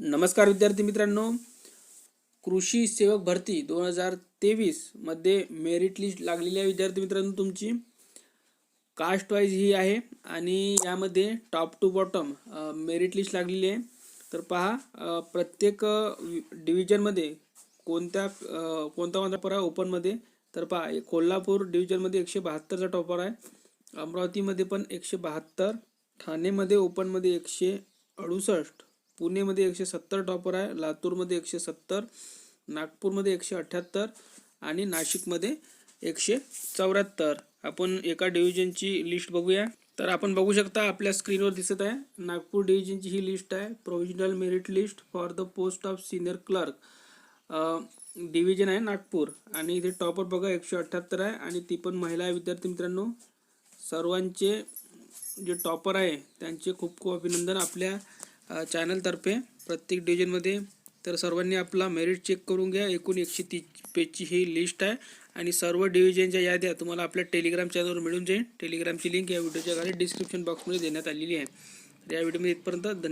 नमस्कार विद्यार्थी मित्रांनो, कृषी सेवक भरती 2023 मध्ये मेरिट लिस्ट लागलेली आहे. विद्यार्थी मित्रांनो, तुमची कास्ट वाईज ही आहे आणि यामध्ये top to bottom merit list लागलेली आहे. तर पहा, प्रत्येक डिव्हिजनमध्ये कोणता टॉपर आहे ओपनमध्ये. तर पहा, कोल्हापूर डिव्हिजनमध्ये 172चा टॉपर आहे, अमरावतीमध्ये पण 172, ठाणेमध्ये ओपनमध्ये 168, पुणेमध्ये 170 टॉपर आहे, लातूरमध्ये 170, नागपूरमध्ये 178 आणि नाशिकमध्ये 174. आपण एका डिव्हिजनची लिस्ट बघूया. तर आपण बघू शकता, आपल्या स्क्रीनवर दिसत आहे नागपूर डिव्हिजनची ही लिस्ट आहे. Provisional merit list for the post of senior clerk division आहे नागपूर. आणि इथे टॉपर बघा 178 आहे आणि ती पण महिला आहे. विद्यार्थी मित्रांनो, सर्वांचे जे टॉपर आहे त्यांचे खूप खूप अभिनंदन आपल्या चॅनलतर्फे प्रत्येक डिव्हिजनमध्ये. तर सर्वांनी आपला मेरिट चेक करून घ्या. एकूण 130 पेजची ही लिस्ट आहे आणि सर्व डिव्हिजनच्या याद्या तुम्हाला आपल्या टेलिग्राम चॅनलवर मिळून जाईल. टेलिग्रामची लिंक या व्हिडिओच्या खाली डिस्क्रिप्शन बॉक्समध्ये देण्यात आलेली आहे. तर या व्हिडिओमध्ये इथपर्यंत धन्यवाद.